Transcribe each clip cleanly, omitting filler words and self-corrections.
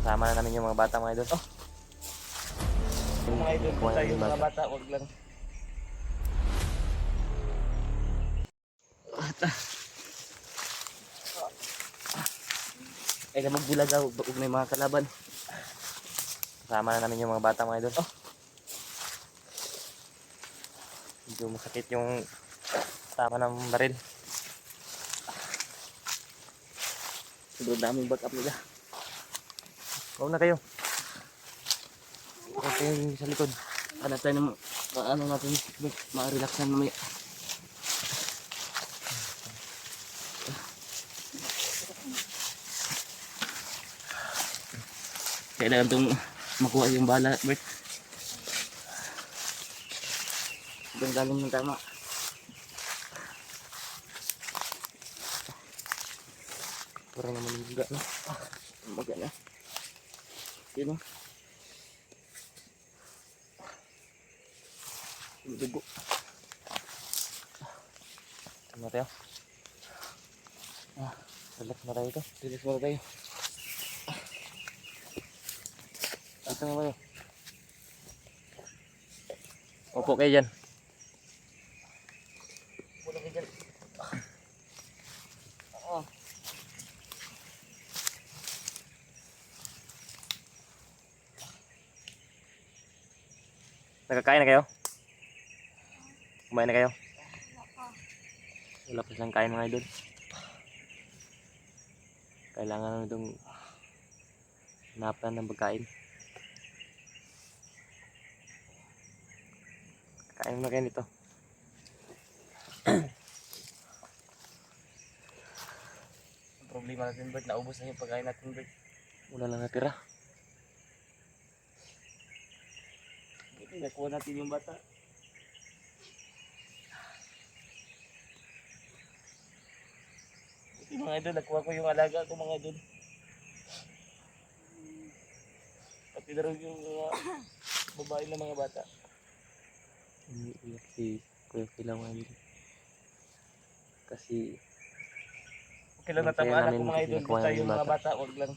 Sama na namin yung mga bata mga idol. Oh. Yung mga idol ko tayo mga bata, wag lang. Ay na magbulaga, huwag na yung mga kalaban. Sama na namin yung mga bata mga idol. Oh. Medyo masakit yung tama ng baril. Sobrang daming backup nila. Huwag na kayo. Huwag kayo sa likod. Ano tayo naman, ano natin, ma-relaxan mamaya. Kailangan itong makuha yung bala, Bert. Sobrang galing ng tama. Parang naman yung buga, no? Maga na. Yun o. Yung dugo. Tama tayo. Relax na tayo ito. Relax muna tayo. Dito na kayo. Opo kayo dyan. Muna kayo dyan. Nakakain na kayo? Kumain na kayo? Wala pa silang kain mga idol. Kailangan namin itong hanapan ng pagkain. Kain na kayo nito. Ang problema natin, Bert, naubos na yung pagkain natin, Bert. Wala lang natira. Hindi, nakuha natin yung bata. Ito mga idol, nakuha ko yung alaga ko mga idol. Pati na rin yung babae ng mga bata. Umiiyak si Kuya Pilaw mga idol. Kasi Okay lang, natamaan ako mga idol. Doon tayo mga bata, wag lang.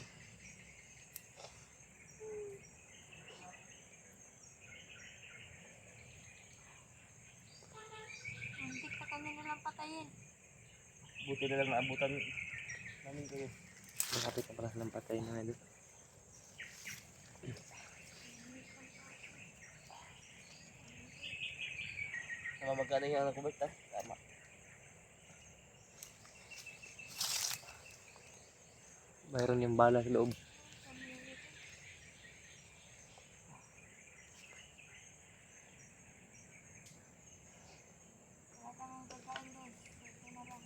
Muntik na kami nilang patayin. Buti na lang naabutan namin kayo. malapit na pala silang patay mga idol. Namamagana yung anak ko, Bert, ha? Tama. Mayroon yung bala sa loob. Wala kang pagkain doon. Ito na lang.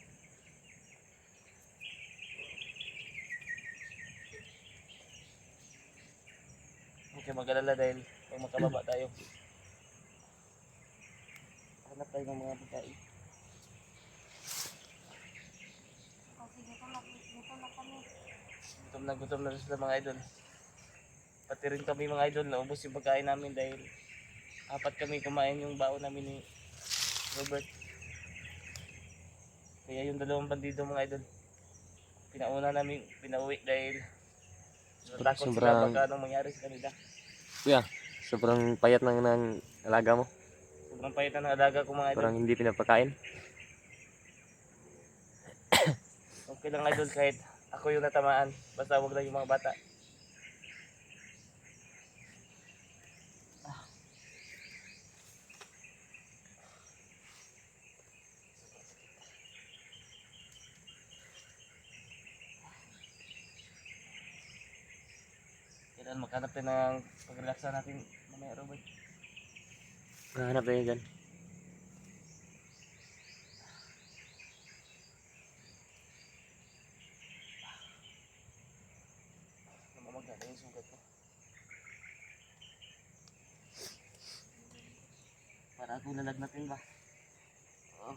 Okay, mag-alala dahil pag makababa tayo. Hanap tayo ng mga pagkain. Kasi dito na kami. Gutom na rin sila mga idol. Pati rin kami mga idol, naubos yung pagkain namin dahil apat kami kumain yung baon namin ni Robert. Kaya yung dalawang bandido mga idol, pinauna namin pinauwi dahil natakot sila baka anong mangyari sa kanila. Kuya, sobrang payat ng alaga mo. Sobrang payat na ng alaga ko mga idol. Parang hindi pinapakain. Okay lang idol kahit ako yung natamaan, basta wag lang yung mga bata. Kailan maghanap tayo ng pag-relaxa natin mamaya, Robert. Nahanap tayo dyan. Namamaga na yung sugat ko. Para ako lalagnatin ba? Oh.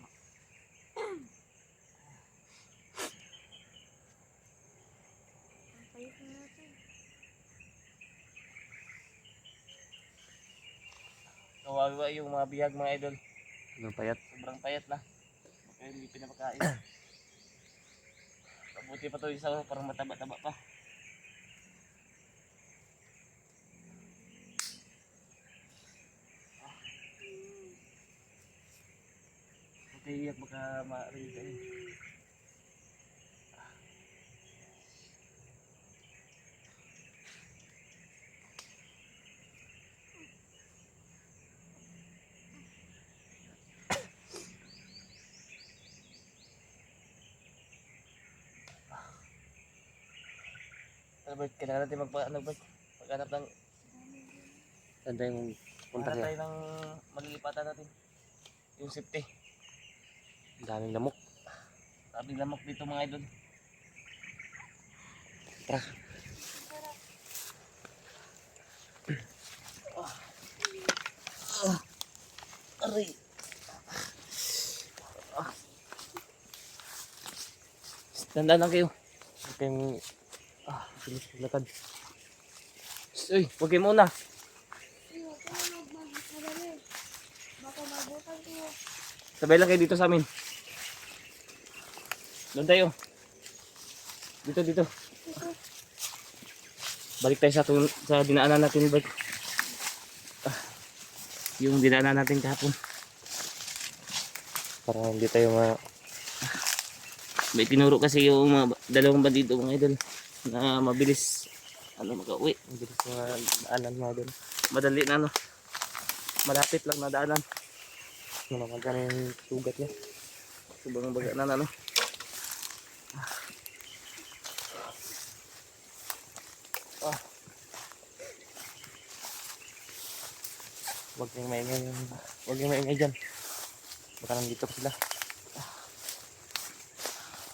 Ang payat na natin. Kawawa yung mga biyag mga idol. Sobrang payat. Sobrang payat na. Baka hindi pinapakain. Mabuti pa to isa parang mataba-taba pa. Ingat baka marinig kayo. Albert, kailangan natin maghanap ng Saan tayo punta hanap siya? tayo ng malilipatan natin. Yung safety. Ang daming lamok. Sabi lamok dito mga idol. Tara. Aray. Tandaan lang kayo. Huwag kayong bilis maglakad. Uy, huwag kayo muna. Ay, huwag ka na magmadali. Baka mabutan kayo. Sabay lang kayo dito sa amin. Doon tayo. Dito. Balik tayo sa dinaanan natin, Bert. Yung dinaanan natin kahapon. Para hindi tayo May tinuro kasi yung mga dalawang bandido mga idol na mabilis makauwi. mabilis mga daanan mga doon. Madali na malapit lang na daanan. Magkano yung sugat niya. Sobrang baga na Huwag kayong maingay. Huwag kayong maingay dyan. Baka nandito sila.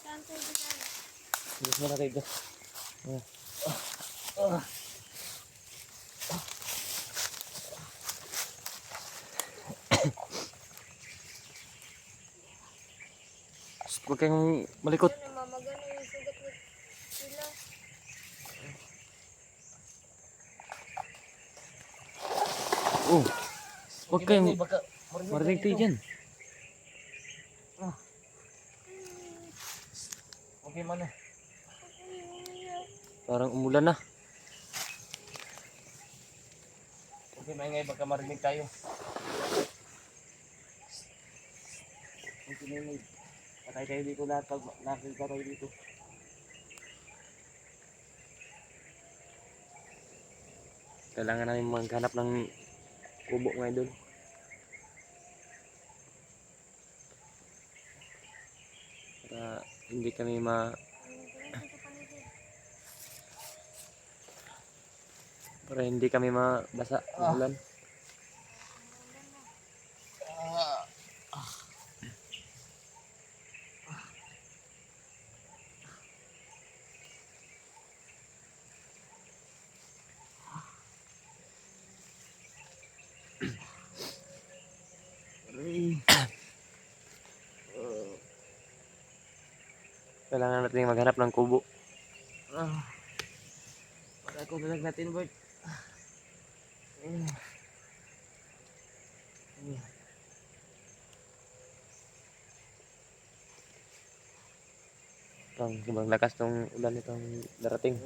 Saan kayo dyan? Bilis mo na kayo dyan. Huwag kayong malikot. Yun, namamagana yung sugat ni sila. Oh, huwag kayong baka marinig tayo dyan. Okay man eh. Parang umulan na. Okay maingay baka marinig tayo. Okay maingay. Patay kayo dito lahat pag nakikita tayo dito. Kailangan namin maghanap ng kubo mga idol. Para hindi kami para hindi kami mabasa ng ulan. Kailangan natin maghanap ng kubo. Para ko nalag natin, Bert. Sobrang lakas ng ulan itong darating.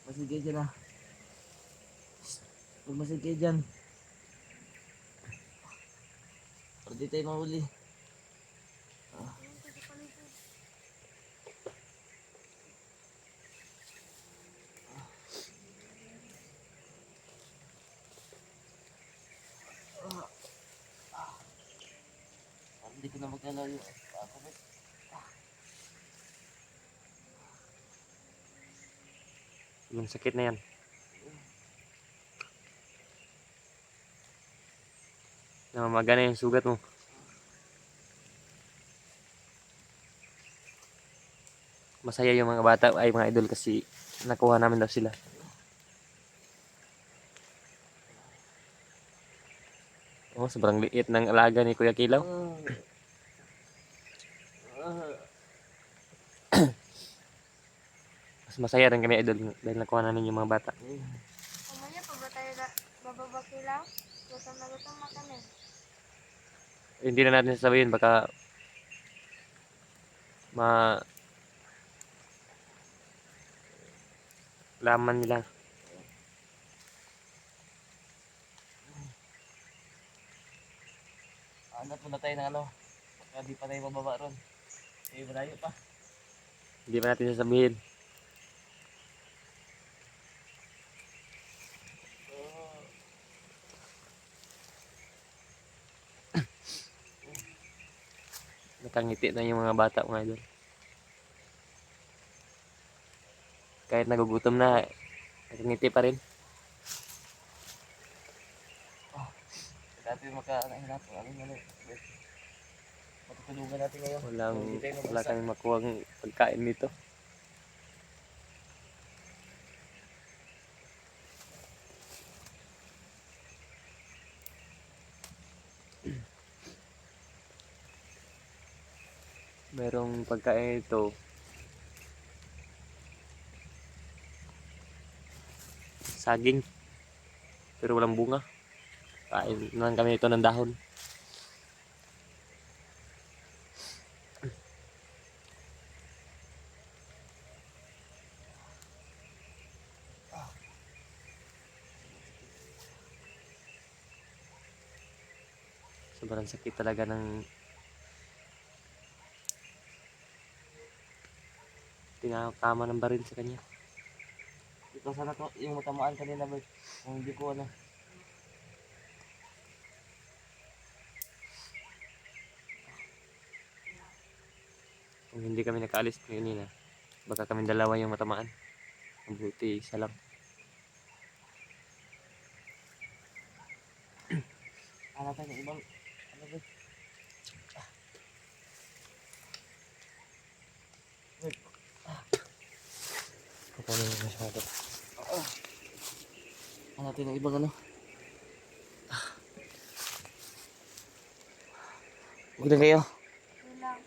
Masid kayo dyan ah. Huwag masid kayo dyan. Para di tayo mahuli. Hindi ko na magkalayo. Ako ba? Yung sakit na yan. Namamagana yung sugat mo. Masaya yung mga bata ay mga idol kasi nakuha namin daw sila. Oh, sobrang liit ng alaga ni Kuya Kilaw. Mas masaya rin kami idol dahil nakuha namin yung mga bata. Umanya pa ba tayo bababa kilaw? Gutom na kami. Hindi na natin sasabihin baka laman nila. Hanap muna tayo ng ano. Baka di pa tayo mababa ron. Eh, malayo pa. Hindi pa natin sasabihin. Oh. Nakangiti na yung mga bata mga idol. Kahit nagugutom na, nakangiti pa rin. Dati makahanap. Matutulungan natin ngayon. Hindi tayo Wala mabasa. kami makuhang pagkain dito. Merong pagkain ito. Saging. Pero walang bunga. Kain naman kami ito ng dahon. Sobrang sakit talaga ng tinatama ng baril sa kanya. Ito sana to, yung matamaan kanina, Bert. Kung hindi ko ano. Kung hindi kami nakaalis kanina, baka kami dalawa yung matamaan. Mabuti, isa lang. Hanap tayo ng ibang, ano Bert? Kukunin mo masyado. Hanap tayo ng ibang ano. Huwag na kayo. Ilang.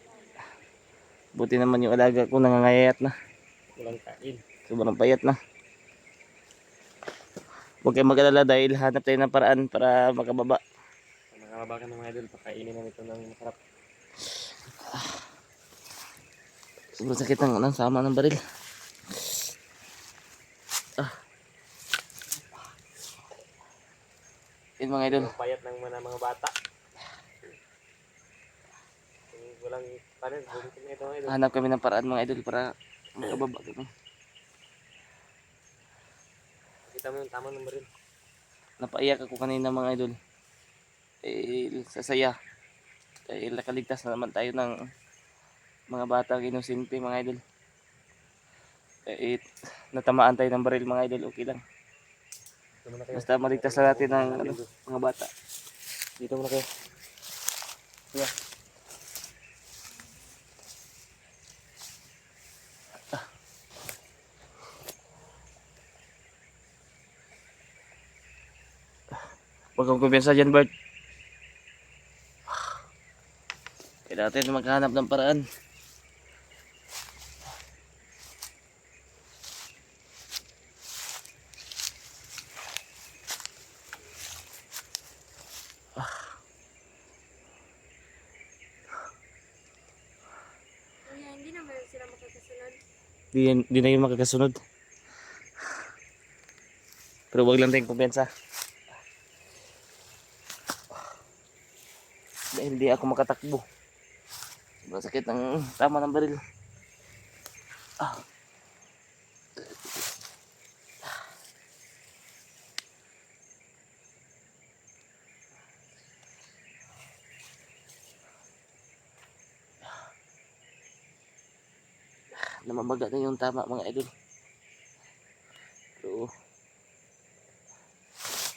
Buti naman yung alaga ko nangangayayat na. Walang kain. Sobrang payat na. Huwag kayong mag-alala dahil hanap tayo ng paraan para makababa. Mga babakan ng mga idol, pakainin namin ito ng masarap. Sobrang sakit ng sama ng baril. Yun mga idol. Ang payat ng mga bata. Kung walang panin, bumitin na ito mga idol. Hanap kami ng paraan mga idol para makababa kami. Kita mo yung tama ng baril. Napaiyak ako kanina mga idol. Sasaya. Dahil nakaligtas na naman tayo ng mga batang inosente mga idol. Natamaan tayo ng baril mga idol, okay lang. Dito muna kayo. Basta maligtas na natin ng mga bata. Dito muna kayo. Huwag kang kumpiyansa dyan, Bert. Kailangan natin maghanap ng paraan. Kuya, hindi naman sila makakasunod. Di na yun makakasunod. Pero huwag lang tayong kumpiyansa. Dahil di ako makatakbo. Sobrang sakit ng tama ng baril. Namamaga na yung tama mga idol. Pero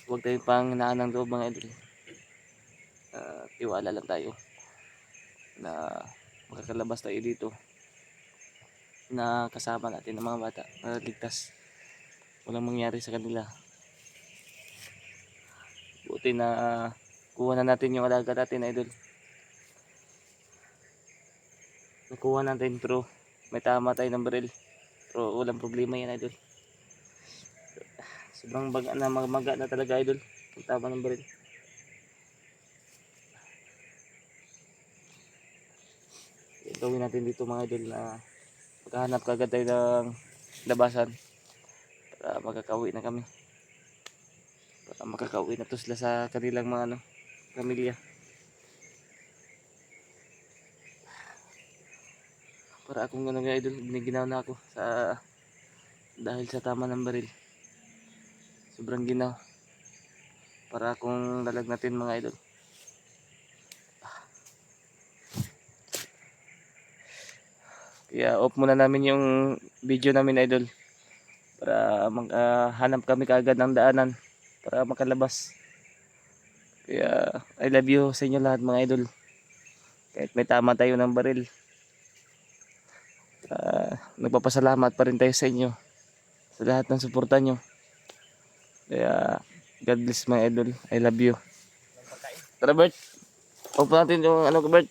huwag tayong pang hinaan ng loob mga idol. Tiwala lang tayo na makakalabas tayo dito, na kasama natin ng mga bata na ligtas, walang mangyari sa kanila. Buti na kuha na natin yung alaga natin idol. Nakuha natin pero may tama tayo ng baril, pero walang problema yan idol. Sobrang baga na, maga na talaga idol yung tama ng baril. Gawin natin dito mga idol na maghahanap kagad tayo ng labasan para makakauwi na kami, para makakauwi na to sila sa kanilang mga pamilya. Para akong ano mga idol, giniginaw na ako sa dahil sa tama ng baril. Sobrang ginaw. Para akong lalagnatin mga idol. Kaya off muna namin yung video namin idol. Para hanap kami kaagad ng daanan para makalabas. Kaya I love you sa inyo lahat mga idol. Kahit may tama tayo ng baril. Nagpapasalamat pa rin tayo sa inyo. Sa lahat ng suporta nyo. Kaya God bless mga idol. I love you. Tara Bert. Off natin yung ano ko Bert.